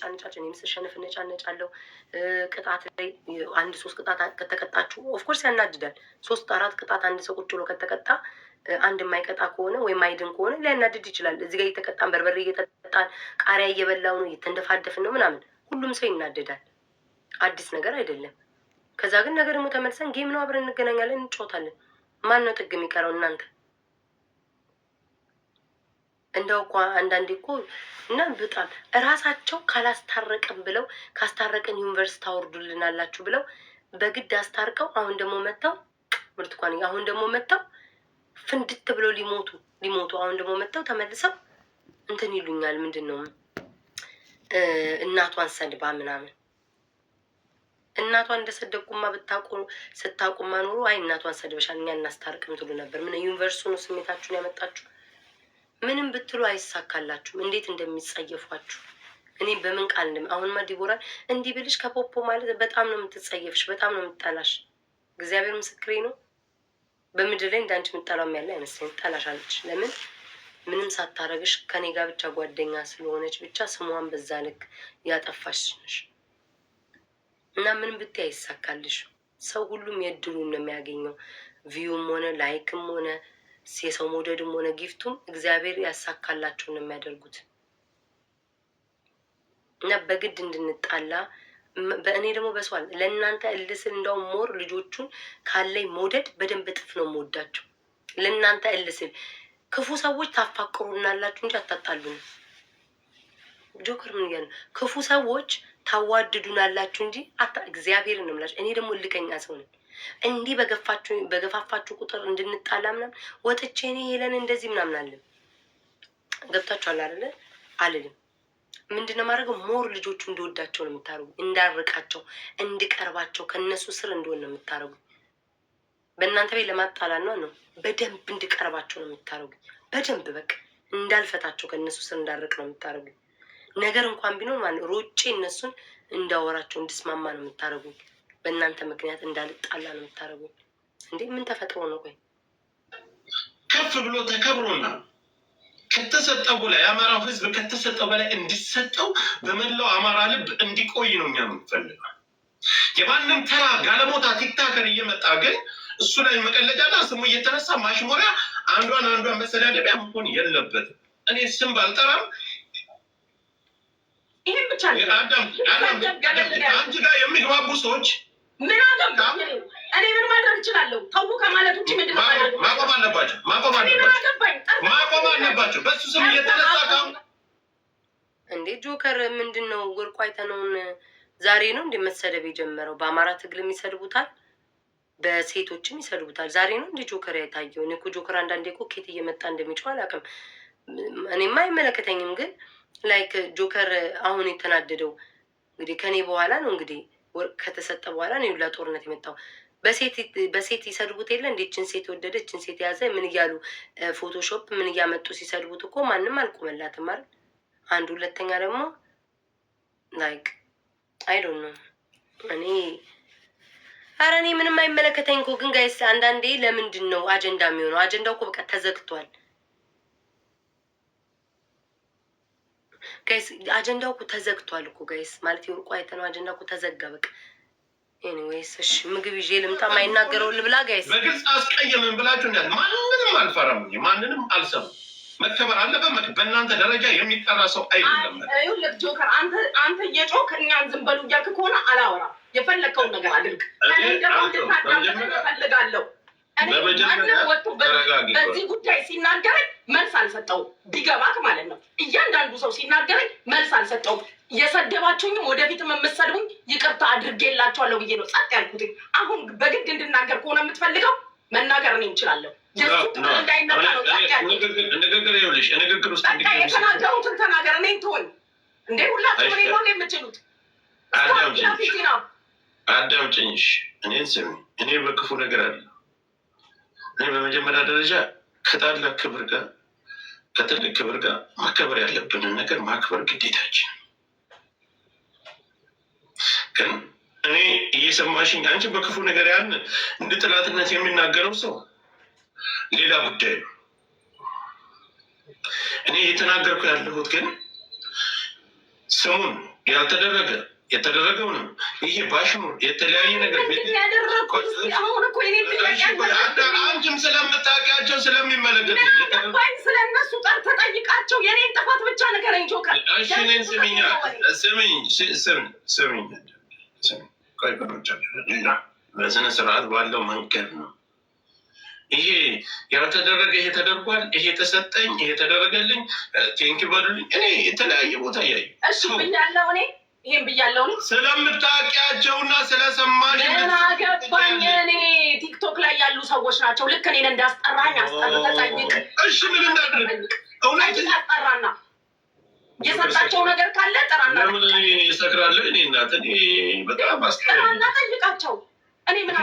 ትነጫነጫለች፣ እኔም ስሸንፍ እነጫነጫለሁ። ቅጣት ላይ 1-3 ቅጣት ከተቀጣችሁ ኦፍኮርስ ያናድዳል። 3-4 ቅጣት አንድ ሰው ቁጭ ብሎ ከተቀጣ አንድ የማይቀጣ ከሆነ ወይም ማይድን ከሆነ ሊያናድድ ይችላል። እዚህ ጋር እየተቀጣን በርበሬ እየጠጣን ቃሪያ እየበላው ነው እየተንደፋደፍን ነው ምናምን፣ ሁሉም ሰው ይናደዳል። አዲስ ነገር አይደለም። ከዛ ግን ነገር ደግሞ ተመልሰን ጌም ነው፣ አብረን እንገናኛለን፣ እንጫወታለን። ማን ነው ጥግ የሚቀረው? እናንተ እንደው እኮ አንዳንዴ እኮ እና በጣም እራሳቸው ካላስታረቅም ብለው ካስታረቅን ዩኒቨርሲቲ ታወርዱልናላችሁ ብለው በግድ አስታርቀው አሁን ደግሞ መጥተው ብርቱካን አሁን ደግሞ መጥተው ፍንድት ብለው ሊሞቱ አሁን ደግሞ መጥተው ተመልሰው እንትን ይሉኛል። ምንድን ነው እናቷን ሰድባ ምናምን። እናቷን እንደሰደብኩማ ስታቁማ ኖሮ አይ እናቷን ሰድበሻል እኛ እናስታርቅም ትሉ ነበር። ምን ዩኒቨርሲቲ ነው ስሜታችሁን ያመጣችሁ? ምንም ብትሉ አይሳካላችሁም። እንዴት እንደሚጸየፏችሁ እኔ በምን ቃል አሁንማ ዲቦራን እንዲህ ብልሽ ከፖፖ ማለት በጣም ነው የምትጸየፍሽ፣ በጣም ነው የምትጠላሽ። እግዚአብሔር ምስክሬ ነው። በምድር ላይ እንዳንቺ የምጠላውም ያለ አይመስለኝ። ጠላሻለች። ለምን ምንም ሳታረግሽ ከኔ ጋር ብቻ ጓደኛ ስለሆነች ብቻ ስሟን በዛ ልክ ያጠፋሽ ነሽ እና ምንም ብታይ አይሳካልሽ። ሰው ሁሉም የእድሉን ነው የሚያገኘው። ቪዩም ሆነ ላይክም ሆነ የሰው መውደድም ሆነ ጊፍቱም እግዚአብሔር ያሳካላቸውን ነው የሚያደርጉት እና በግድ እንድንጣላ በእኔ ደግሞ በሰዋል ለእናንተ እልስል እንደውም ሞር ልጆቹን ካለኝ መውደድ በደንብ እጥፍ ነው የምወዳቸው። ለእናንተ እልስል ክፉ ሰዎች ታፋቅሩናላችሁ እንጂ አታጣሉን። ጆከር ምን እያለ ክፉ ሰዎች ታዋድዱናላችሁ እንጂ እግዚአብሔርን ነው የምላችሁ። እኔ ደግሞ እልከኛ ሰው ነኝ። እንዲህ በገፋፋችሁ ቁጥር እንድንጣላ ምናምን ወጥቼ እኔ ሄለን እንደዚህ ምናምን አለም ገብታችኋል አይደለ? አልልም። ምንድነው ማድረገው? ሞር ልጆቹ እንደወዳቸው ነው የምታደርጉ፣ እንዳርቃቸው፣ እንድቀርባቸው፣ ከነሱ ስር እንደሆነ ነው የምታደርጉ። በእናንተ ቤት ለማጣላት ነው በደንብ እንድቀርባቸው ነው የምታደርጉ። በደንብ በቃ እንዳልፈታቸው ከነሱ ስር እንዳርቅ ነው የምታደርጉ። ነገር እንኳን ቢኖር ማለት ሮጬ እነሱን እንዳወራቸው እንድስማማ ነው የምታደርጉ። በእናንተ ምክንያት እንዳልጣላ ነው የምታደርጉ። እንዴ ምን ተፈጥሮ ነው? ቆይ ከፍ ብሎ ተከብሮና ከተሰጠው በላይ የአማራው ሕዝብ ከተሰጠው በላይ እንዲሰጠው በመላው አማራ ልብ እንዲቆይ ነው እኛ የምንፈልገው። የማንም ተራ ጋለሞታ ቲክታከር እየመጣ ግን እሱ ላይ መቀለጃና ስሙ እየተነሳ ማሽሞሪያ አንዷን መሰዳደቢያ መሆን የለበትም። እኔ ስም ባልጠራም ይሄን ብቻ አንቺ ጋር የሚግባቡ ሰዎች ምን አገባ? እኔ ምን ማድረግ እችላለሁ? ተው ከማለት ውጭ ምንድን ነው ማድረግ? ማቆም አለባቸው። በሱ ስም እየተነሳ እንዴ ጆከር ምንድን ነው? ወርቁ አይተነውን ዛሬ ነው እንደ መሰደብ የጀመረው። በአማራ ትግልም ይሰድቡታል፣ በሴቶችም ይሰድቡታል። ዛሬ ነው እንደ ጆከር ያታየው። እኔ እኮ ጆከር አንዳንዴ እኮ ኬት እየመጣ እንደሚጮህ አላውቅም። እኔማ አይመለከተኝም። ግን ላይክ ጆከር አሁን የተናደደው እንግዲህ ከኔ በኋላ ነው እንግዲህ ከተሰጠ በኋላ ነው ለጦርነት የመጣው። በሴት ይሰድቡት የለ እንዴ? እችን ሴት ወደደ፣ እችን ሴት ያዘ ምን እያሉ ፎቶሾፕ ምን እያመጡ ሲሰድቡት እኮ ማንም አልቆመላትም አይደል? አንድ ሁለተኛ ደግሞ ላይክ አይ ዶንት ኖ እኔ ምንም አይመለከተኝ እኮ። ግን ጋይስ አንዳንዴ ለምንድን ነው አጀንዳ የሚሆነው? አጀንዳው እኮ በቃ ተዘግቷል ጋይስ። አጀንዳው እኮ ተዘግቷል እኮ ጋይስ። ማለት የወርቁ አይተነው አጀንዳው እኮ ተዘጋ በቃ። ኤኒዌይስ እሺ ምግብ ይዤ ልምጣ። ማይናገረው ልብላ ጋይስ። በግልጽ አስቀየምን ብላችሁ እንዳል ማንንም አልፈራም፣ ማንንም አልሰማም። መከበር አለበት። በእናንተ ደረጃ የሚጠራ ሰው አይደለም። ይኸውልህ ጆከር አንተ እየጮክ እኛን ዝም በሉ እያልክ ከሆነ አላወራም። የፈለግከውን ነገር አድርግ። እኔ ደግሞ እንድታዳምጥ እፈልጋለሁ። በዚህ ጉዳይ ሲናገረኝ መልስ አልሰጠውም። ቢገባክ ማለት ነው። እያንዳንዱ ሰው ሲናገረኝ መልስ አልሰጠውም። የሰደባችሁኝም ወደፊትም የምትሰድቡኝ ይቅርታ አድርጌላችኋለሁ ብዬ ነው ጸጥ ያልኩት። አሁን በግድ እንድናገር ከሆነ የምትፈልገው መናገር እኔ እንችላለሁ። እንዳይነካ ነው ጸጥ ያልኩት። ንግግር ይኸውልሽ፣ ንግግር ውስጥ የተናገሩትን ተናገር። እኔ ትሆን እንዴ ሁላችሁም እኔ ሆን የምችሉት አዳምጪኝሽ። እኔን ስሚ። እኔ በክፉ ነገር አለ። እኔ በመጀመሪያ ደረጃ ከታላቅ ክብር ጋር ከትልቅ ክብር ጋር ማክበር ያለብንን ነገር ማክበር ግዴታችን። ግን እኔ እየሰማሽኝ አንቺ በክፉ ነገር ያን እንደ ጥላትነት የሚናገረው ሰው ሌላ ጉዳይ ነው። እኔ እየተናገርኩ ያለሁት ግን ስሙን ያልተደረገ የተደረገው ነው። ይሄ ባሽሙር የተለያየ ነገር አንቺም ስለምታውቂያቸው ስለሚመለከት ስለነሱ ጠር ተጠይቃቸው የኔን ጥፋት ብቻ ነገር ጆከር። እሺ እኔን ስሚኝ ቆይ በስነ ስርዓት ባለው መንገድ ነው ይሄ ያልተደረገ። ይሄ ተደርጓል፣ ይሄ ተሰጠኝ፣ ይሄ ተደረገልኝ፣ ቴንኪ በሉልኝ። እኔ የተለያየ ቦታ እያዩ እሺ ብያለሁ እኔ ይሄን ብያለሁ እኔ ስለምታውቂያቸውና ስለሰማሽ ገባኝ። እኔ ቲክቶክ ላይ ያሉ ሰዎች ናቸው። ልክ እኔን እንዳስጠራኝ አስጠርተህ ጠይቅ። እሺ ምን እንዳድርግ? እውነት አስጠራና የሰጣቸው ነገር ካለ ጠራና ለምን ይሰክራለሁ? እኔ እናት እኔ በጣም ጠራና ጠይቃቸው። እኔ ምን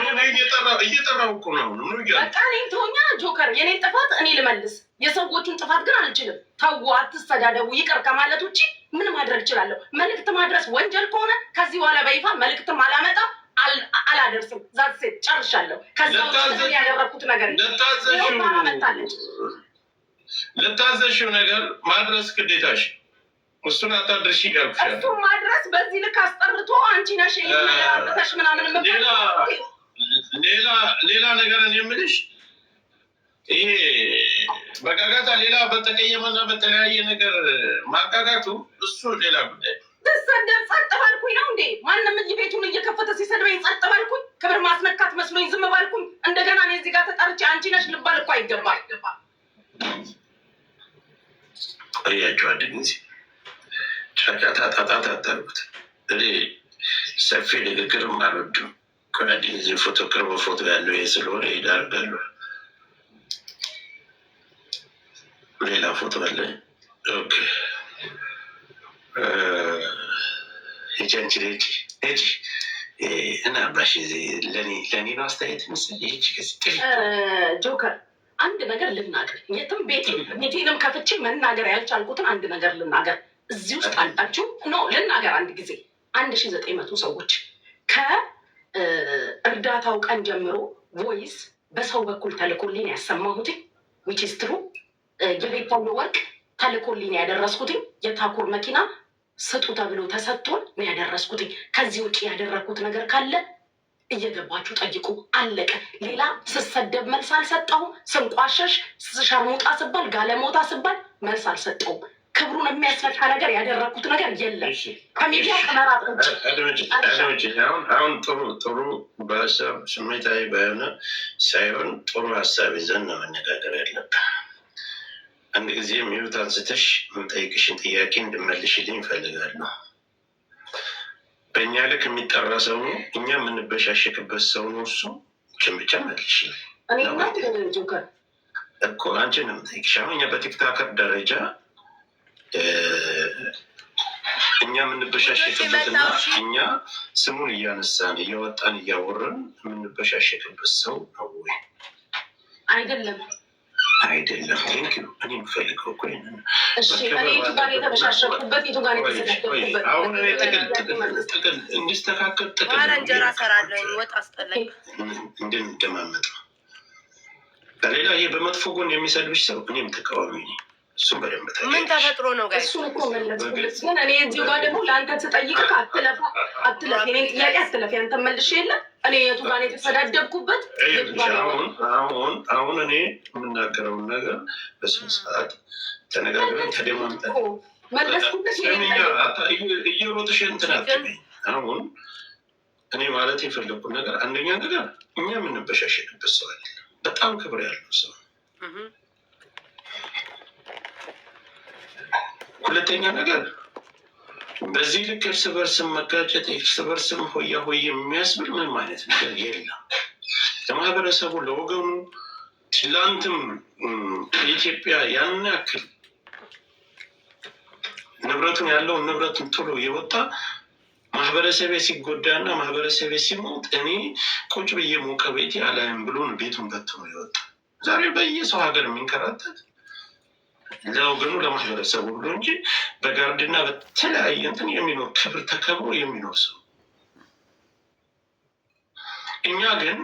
እየጠራሁ እኮ ነው። በቃ እኔን ተወኛ ጆከር። የኔን ጥፋት እኔ ልመልስ፣ የሰዎቹን ጥፋት ግን አልችልም። ተው አትስተዳደቡ፣ ይቅር ከማለት ውጭ ምን ማድረግ እችላለሁ? መልዕክት ማድረስ ወንጀል ከሆነ ከዚህ በኋላ በይፋ መልዕክትም አላመጣም አላደርስም። ዛት ሴት ጨርሻለሁ። ከዛ ውጭ ያደረኩት ነገር መታለች። ልታዘሽው ነገር ማድረስ ግዴታሽ፣ እሱን አታድርሽ ይጋብሻል። እሱን ማድረስ በዚህ ልክ አስጠርቶ አንቺ ነሽ ተሽ ምናምን ሌላ ነገርን የምልሽ ይሄ መጋጋታ ሌላ በተቀየመና በተለያየ ነገር ማጋጋቱ እሱ ሌላ ጉዳይ። ትሰደብ ጸጥ ባልኩኝ ነው እንዴ? ማንም ቤቱን እየከፈተ ሲሰድበኝ ጸጥ ባልኩኝ? ክብር ማስነካት መስሎኝ ዝም ባልኩኝ? እንደገና እኔ እዚህ ጋር ተጠርቼ አንቺ ነሽ ልባል እኮ አይገባ። ቆያቸው አንድ ጊዜ ጫጫታ ጣጣት አታርጉት። እኔ ሰፊ ንግግርም አልወድም። ከአንድ ጊዜ ፎቶ ቅርብ ፎቶ ያለው ይሄ ስለሆነ ይዳርጋሉ። ሌላ ፎቶ አለ። ኦኬ ሄጃንች ሄጅ እና ባሽ ለእኔ ነው አስተያየት ምስል ይህች ጆከር አንድ ነገር ልናገር። የትም ቤቴንም ከፍቼ መናገር ያልቻልኩትን አንድ ነገር ልናገር። እዚህ ውስጥ አላችሁ ነው ልናገር። አንድ ጊዜ 1900 ሰዎች ከእርዳታው ቀን ጀምሮ ቮይስ በሰው በኩል ተልኮልኝ ያሰማሁት ዊች ኢዝ ትሩ። የቤታው ወርቅ ተልኮልኝ ያደረስኩትኝ። የታኩር መኪና ስጡ ተብሎ ተሰጥቶን ነው ያደረስኩትኝ። ከዚህ ውጭ ያደረግኩት ነገር ካለ እየገባችሁ ጠይቁ። አለቀ። ሌላ ስሰደብ መልስ አልሰጠሁም። ስንቋሸሽ ሸርሙጣ ስባል ጋለሞታ ስባል መልስ አልሰጠሁም። ክብሩን የሚያስፈታ ነገር ያደረግኩት ነገር የለም። ከሚዲያ ቀመራት አሁን ጥሩ በሀሳብ ስሜታዊ በሆነ ሳይሆን ጥሩ ሀሳብ ይዘን ነው መነጋገር ያለብን። አንድ ጊዜ ሚዩት አንስተሽ የምጠይቅሽን ጥያቄ እንድመልሽልኝ እፈልጋለሁ። በእኛ ልክ የሚጠራ ሰው ነው፣ እኛ የምንበሻሸክበት ሰው ነው። እሱ ችን ብቻ መልሽ እኮ አንቺን ነው የምጠይቅሽ። አሁን እኛ በቲክታከር ደረጃ እኛ የምንበሻሸክበትና እኛ ስሙን እያነሳን እያወጣን እያወረን የምንበሻሸክበት ሰው ነው ወይ? አይደለም። አይደለም። ቴንኪዩ። እኔ የምፈልገው እኮ አሁን ጥቅል እንዲስተካከል እንጀራ እሰራለሁ ወጥ አስጠላኝ እንድንደማመጥ ነው። ከሌላ ይሄ በመጥፎ ጎን የሚሰድብሽ ሰው እኔም ተቃዋሚ ነኝ። እሱም በደንብ ምን ተፈጥሮ ነው ጋር እሱ እኮ መለስኩልህ። ግን እኔ እዚሁ ጋር ደግሞ ለአንተ ስጠይቅህ አትለፍ የኔን ጥያቄ አትለፍ። ያንተ መልሼ የለ እኔ የቱ ጋር የተሰዳደብኩበት አሁን እኔ የምናገረውን ነገር በስነ ስርዓት ተነጋግረን ተደማምጠን መለስኩልህ። እየሮጥሽ እንትን አትበይኝ። አሁን እኔ ማለት የፈለግኩት ነገር አንደኛ ነገር እኛ የምንበሻሸቅበት ሰው አይደለም። በጣም ክብር ያለው ሰው። ሁለተኛ ነገር በዚህ ልክ እርስ በርስም መጋጨት እርስ በርስም ሆያ ሆይ የሚያስብል ምንም አይነት ነገር የለም። ለማህበረሰቡ ለወገኑ ትላንትም የኢትዮጵያ ያን ያክል ንብረቱን ያለውን ንብረቱን ጥሎ የወጣ ማህበረሰቤ ሲጎዳና ማህበረሰቤ ሲሞት እኔ ቁጭ ብዬ ሞቀ ቤቴ አላይም ብሎን ቤቱን በትኖ የወጣ ዛሬ በየሰው ሀገር የሚንከራተት ለወገኑ ለማህበረሰቡ ብሎ እንጂ በጋርድና በተለያየ እንትን የሚኖር ክብር ተከብሮ የሚኖር ሰው። እኛ ግን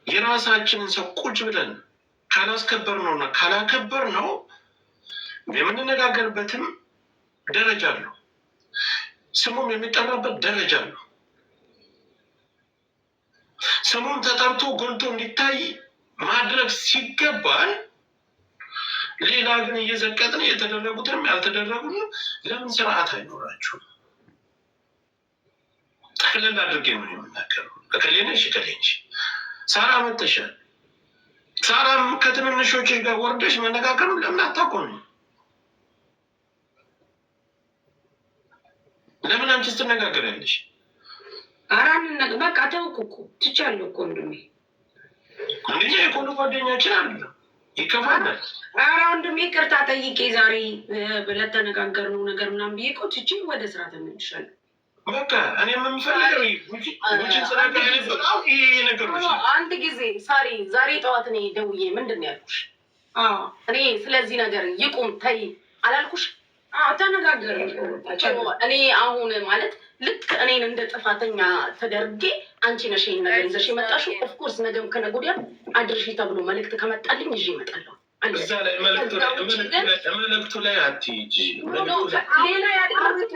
የራሳችንን ሰው ቁጭ ብለን ካላስከበር ነው እና ካላከበር ነው የምንነጋገርበትም ደረጃ አለው። ስሙም የሚጠራበት ደረጃ ነው። ስሙም ተጠርቶ ጎልቶ እንዲታይ ማድረግ ሲገባል፣ ሌላ ግን እየዘቀጥን የተደረጉትንም ያልተደረጉትንም ለምን ስርዓት አይኖራችሁም? ጠቅለል አድርጌ ነው የምናገረው። እከሌነሽ እከሌነሽ ሳራ መተሻል። ሳራም ከትንንሾች ጋር ወርደሽ መነጋገሩ ለምን አታቆሚ? ለምን አንቺስ ትነጋገሪያለሽ? በቃ ተውኩ እኮ ትቻለሁ እኮ ወንድሜ። አንደኛ የቆሎ ጓደኛችን አለ ይከፋናል። ኧረ ወንድሜ ይቅርታ ጠይቄ ዛሬ ለተነጋገርነው ነገር ምናምን ብዬ እኮ ትቼ ወደ ስራ ተመልሻለሁ። በቃ እኔ የምንፈልገው ነገሮች አንድ ጊዜ ሳሪ ዛሬ ጠዋት እኔ ደውዬ ምንድን ነው ያልኩሽ? እኔ ስለዚህ ነገር ይቁም ተይ አላልኩሽ? ተነጋገር። እኔ አሁን ማለት ልክ እኔን እንደ ጥፋተኛ ተደርጌ አንቺ ነሽ ይሄን ነገር ይዘሽ የመጣሽው። ኦፍኮርስ ነገም ከነገ ወዲያ አድርሽ ተብሎ መልዕክት ከመጣልኝ ይዤ እመጣለሁ። እዛ ላይ መልዕክቱ ላይ አትሂጂ። ሌላ ያደረጉት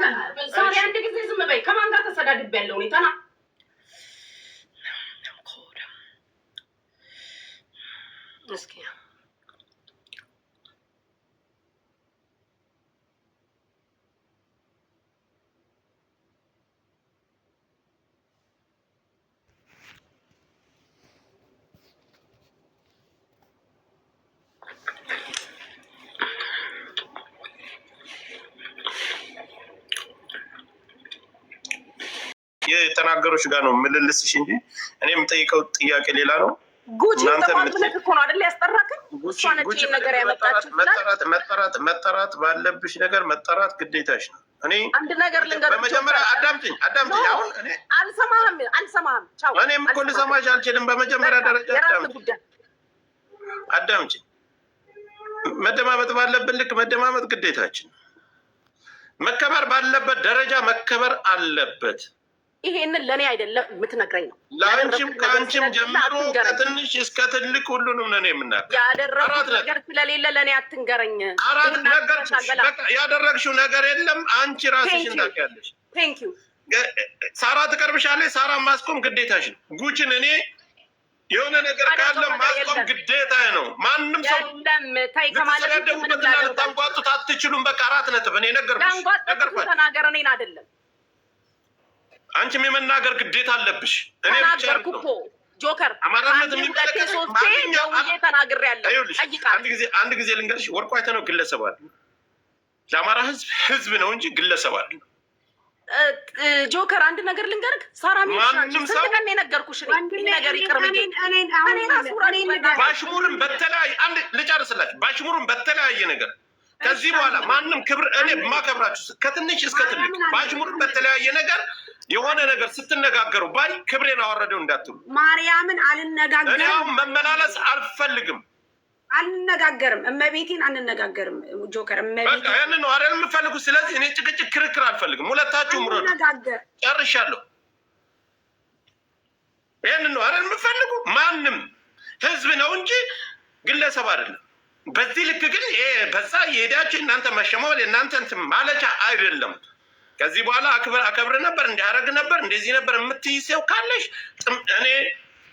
ዛሬ አንድ ጊዜ ዝም በይ። ከማን ጋር ተሰዳድብ ያለው ሁኔታ እስኪ የተናገሮች ጋር ነው ምልልስሽ እንጂ እኔ የምጠይቀው ጥያቄ ሌላ ነው። ጉቺ ተማምለክ እኮ ነው አይደል ያስጠራከኝ? እሷ ነች ነገር ያመጣችው። መጠራት ባለብሽ ነገር መጠራት ግዴታሽ ነው። እኔ አንድ ነገር ልንገርሽ። በመጀመሪያ አዳምጪኝ። አሁን እኔ አልሰማህም። ቻው። እኔም እኮ ልሰማሽ አልችልም። በመጀመሪያ ደረጃ አዳምጪኝ። መደማመጥ ባለብን ልክ መደማመጥ ግዴታችን። መከበር ባለበት ደረጃ መከበር አለበት። ይሄንን ለእኔ አይደለም የምትነግረኝ ነው። ለአንቺም ከአንቺም ጀምሮ ከትንሽ እስከ ትልቅ ሁሉንም ነው የምናገር። ያደረግኩት ነገር ስለሌለ ለእኔ አትንገረኝ። አራት ነገርኩሽ። ያደረግሽው ነገር የለም። አንቺ ራስሽን ታውቂያለሽ። ቴንኪው። ሳራ ትቀርብሻለች። ሳራ ማስቆም ግዴታሽ ነው። ጉችን እኔ የሆነ ነገር ካለ ማስቆም ግዴታ ነው። ማንም ሰው ልትሰዳደቡበትና ልታንጓጡት አትችሉም። በቃ አራት ነጥብ። እኔ ነገርኩሽ። ተናገር፣ እኔን አይደለም። አንቺም የመናገር ግዴታ አለብሽ። እኔ ብቻ እኮ ጆከር አማራነት አንድ ጊዜ ልንገርሽ፣ ወርቁ አይተነው ግለሰብ አይደል? ለአማራ ህዝብ ነው እንጂ ግለሰብ አይደል? ጆከር አንድ ነገር ልንገርህ፣ ሳራ ስንት ቀን የነገርኩሽ ነገር ይቅርብ። ባሽሙርም በተለያየ አንድ ልጨርስላችሁ፣ ባሽሙርም በተለያየ ነገር ከዚህ በኋላ ማንም ክብር እኔ የማከብራችሁ ከትንሽ እስከ ትልቅ ባሽሙርም በተለያየ ነገር የሆነ ነገር ስትነጋገሩ ባይ ክብሬን አወረደው እንዳትሉ። ማርያምን አልነጋገርም። እኔ አሁን መመላለስ አልፈልግም። አልነጋገርም። እመቤቴን አንነጋገርም። ጆከር በቃ ያንን ነው አይደል የምፈልጉት። ስለዚህ እኔ ጭቅጭቅ፣ ክርክር አልፈልግም። ሁለታችሁ ምረጡ። ጨርሻለሁ። ያንን ነው አይደል የምፈልጉ። ማንም ህዝብ ነው እንጂ ግለሰብ አይደለም። በዚህ ልክ ግን በዛ የሄዳችሁ እናንተ መሸማወል እናንተ እንትን ማለቻ አይደለም። ከዚህ በኋላ አከብር ነበር እንዲያደርግ ነበር እንደዚህ ነበር የምትይ ሰው ካለሽ እኔ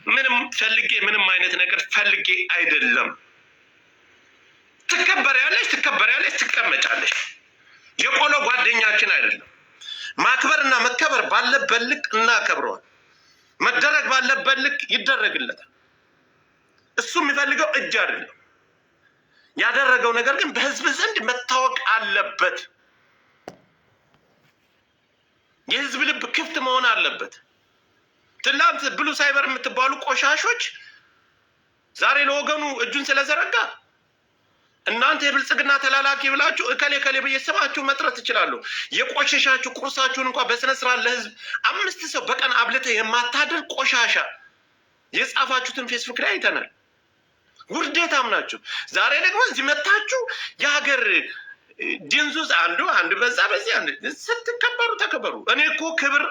ምንም ፈልጌ ምንም አይነት ነገር ፈልጌ አይደለም። ትከበሪያለሽ፣ ትቀመጫለሽ። የቆሎ ጓደኛችን አይደለም። ማክበርና መከበር ባለበት ልክ እናከብረዋል። መደረግ ባለበት ልክ ይደረግለታል። እሱ የሚፈልገው እጅ አይደለም። ያደረገው ነገር ግን በህዝብ ዘንድ መታወቅ አለበት። የህዝብ ልብ ክፍት መሆን አለበት። ትላንት ብሉ ሳይበር የምትባሉ ቆሻሾች ዛሬ ለወገኑ እጁን ስለዘረጋ እናንተ የብልጽግና ተላላኪ ብላችሁ እከሌ ብዬ ስማችሁ መጥረት ትችላለሁ። የቆሸሻችሁ ቁርሳችሁን እንኳን በስነ ስርዓት ለህዝብ 5 ሰው በቀን አብልተ የማታደር ቆሻሻ የጻፋችሁትን ፌስቡክ ላይ አይተናል። ውርደታም ናችሁ። ዛሬ ደግሞ እዚህ መታችሁ የሀገር ጅንዙዝ አንዱ በዛ በዚህ ስትከበሩ ተከበሩ። እኔ እኮ ክብር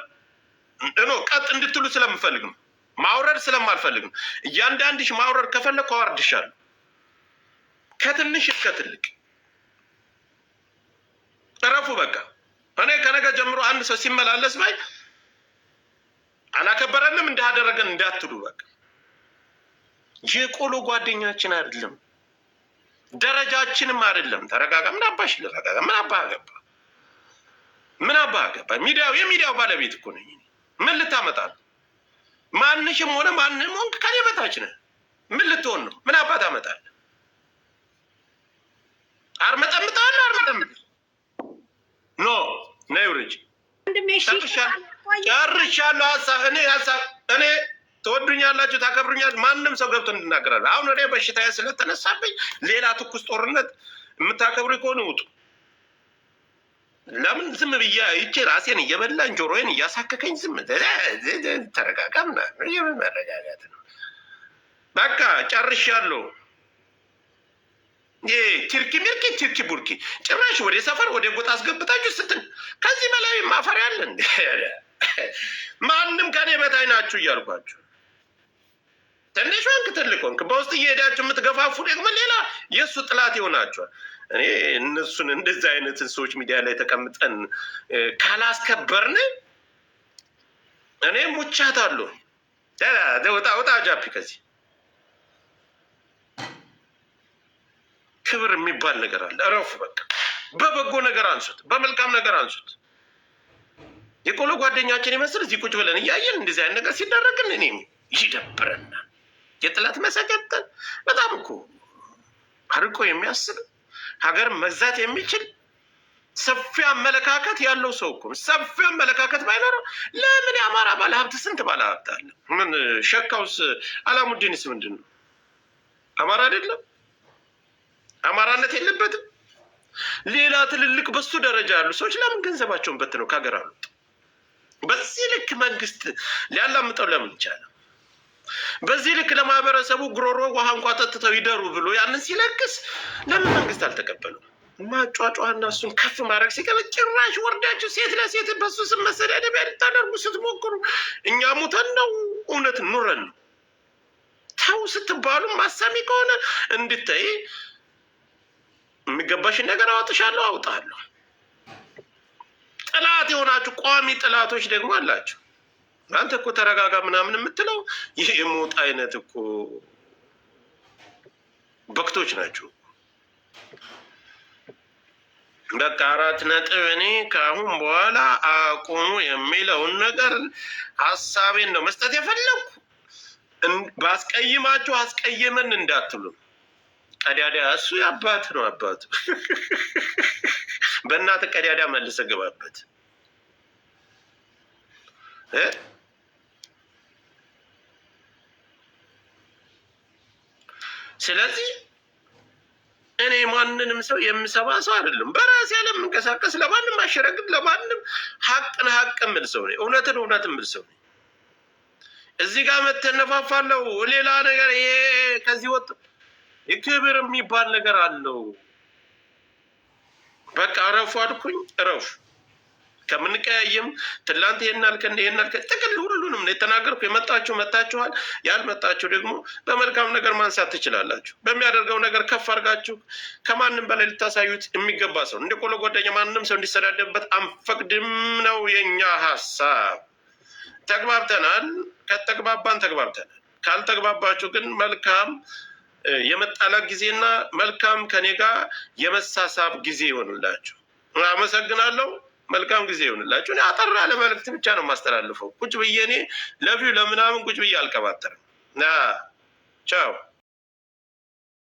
ቀጥ እንድትሉ ስለምፈልግ ነው። ማውረድ ስለማልፈልግ ነው። እያንዳንድሽ ማውረድ ከፈለግ አወርድሻለሁ። ከትንሽ እስከ ትልቅ እረፉ። በቃ እኔ ከነገ ጀምሮ አንድ ሰው ሲመላለስ ባይ አላከበረንም እንዳደረገን እንዳትሉ። በቃ የቆሎ ጓደኛችን አይደለም፣ ደረጃችንም አይደለም። ተረጋጋ። ምን አባሽ ልረጋጋ? ምን አባ ገባ? ምን አባ ገባ? የሚዲያው ባለቤት እኮ ነኝ። ምን ልታመጣል? ማንሽም ሆነ ማንም ሆንክ ከኔ በታች ነህ። ምን ልትሆን ነው? ምን አባት አመጣል? አርመጠምጣለሁ ኖ ነይ ውረጅ። ጨርሻለሁ። ሀሳብ እኔ ትወዱኛላችሁ፣ ታከብሩኛል። ማንም ሰው ገብቶ እንድናገራለሁ። አሁን ወደ በሽታ ስለተነሳብኝ ሌላ ትኩስ ጦርነት የምታከብሩ ከሆነ ውጡ። ለምን ዝም ብያ ይቼ ራሴን እየበላኝ ጆሮዬን እያሳከከኝ ዝም ተረጋጋ። ምናምን መረጋጋት ነው። በቃ ጨርሻለሁ። ቲርኪ ሚርኪ ቲርኪ ቡርኪ ጭራሽ ወደ ሰፈር ወደ ጎጥ አስገብታችሁ ስትን ከዚህ በላይ ማፈሪያ አለ እንዴ? ማንም ከኔ በታይ ናችሁ እያልኳችሁ ትንሽ ወንክ ትልቅ ወንክ በውስጥ እየሄዳችሁ የምትገፋፉ ደግሞ ሌላ የእሱ ጥላት ይሆናችኋል። እኔ እነሱን እንደዚህ አይነትን ሰዎች ሚዲያ ላይ ተቀምጠን ካላስከበርን እኔ ሙቻታለሁ። ወጣ ጃፒ ከዚህ ክብር የሚባል ነገር አለ። እረፉ በቃ። በበጎ ነገር አንሱት፣ በመልካም ነገር አንሱት። የቆሎ ጓደኛችን ይመስል እዚህ ቁጭ ብለን እያየን እንደዚህ አይነት ነገር ሲደረግን እኔም ይደብረናል። የጥላት መሰቀጠል በጣም እኮ አርቆ የሚያስብ ሀገር መግዛት የሚችል ሰፊ አመለካከት ያለው ሰው እኮ። ሰፊ አመለካከት ባይኖረው ለምን የአማራ ባለሀብት ስንት ባለሀብት አለ? ምን ሸካውስ አላሙዲንስ ምንድን ነው? አማራ አይደለም? አማራነት የለበትም? ሌላ ትልልቅ በሱ ደረጃ ያሉ ሰዎች ለምን ገንዘባቸውን በትነው ከሀገር አሉት? በዚህ ልክ መንግስት ሊያላምጠው ለምን ይቻላል? በዚህ ልክ ለማህበረሰቡ ጉሮሮ ውሃ እንኳ ጠጥተው ይደሩ ብሎ ያንን ሲለግስ ለምን መንግስት አልተቀበለው? ማጫጫና እሱን ከፍ ማድረግ ሲገባ ጭራሽ ወርዳችሁ ሴት ለሴት በሱ ስም መሰዳደቢያ ልታደርጉ ስትሞክሩ እኛ ሙተን ነው እውነት ኑረን ነው። ተው ስትባሉ ማሰሚ ከሆነ እንድታይ የሚገባሽን ነገር አወጥሻለሁ፣ አውጣለሁ። ጥላት የሆናችሁ ቋሚ ጥላቶች ደግሞ አላችሁ። አንተ እኮ ተረጋጋ ምናምን የምትለው ይህ የሞት አይነት እኮ በክቶች ናቸው። በቃ 4 ነጥብ። እኔ ከአሁን በኋላ አቁሙ የሚለውን ነገር ሀሳቤን ነው መስጠት የፈለኩ። ባስቀይማችሁ አስቀየመን እንዳትሉ። ቀዳዳ እሱ የአባት ነው። አባቱ በእናት ቀዳዳ መልሰ ገባበት። ስለዚህ እኔ ማንንም ሰው የምሰባ ሰው አይደለም። በራሴ ያለ የምንቀሳቀስ ለማንም አሸረግድ ለማንም ሀቅን ሀቅ የምል ሰው ነኝ። እውነትን እውነት የምል ሰው ነኝ። እዚህ ጋር መተነፋፋለው ሌላ ነገር ይሄ ከዚህ ወጥ የክብር የሚባል ነገር አለው። በቃ እረፉ አልኩኝ፣ እረፉ። ከምንቀያየም ትላንት ይሄናል ይሄናል ጥቅል ሁሉንም ነው የተናገርኩ። የመጣችሁ መጣችኋል፣ ያልመጣችሁ ደግሞ በመልካም ነገር ማንሳት ትችላላችሁ። በሚያደርገው ነገር ከፍ አድርጋችሁ ከማንም በላይ ልታሳዩት የሚገባ ሰው እንደ ቆሎ ጓደኛ ማንም ሰው እንዲሰዳደብበት አንፈቅድም ነው የኛ ሀሳብ። ተግባብተናል። ከተግባባን ተግባብተናል። ካልተግባባችሁ ግን መልካም የመጣላት ጊዜና መልካም ከኔ ጋር የመሳሳብ ጊዜ ይሆንላችሁ። አመሰግናለሁ። መልካም ጊዜ ይሆንላችሁ። እኔ አጠር ያለ መልዕክት ብቻ ነው የማስተላልፈው። ቁጭ ብዬ እኔ ለቪው ለምናምን ቁጭ ብዬ አልቀባጠርም። ቻው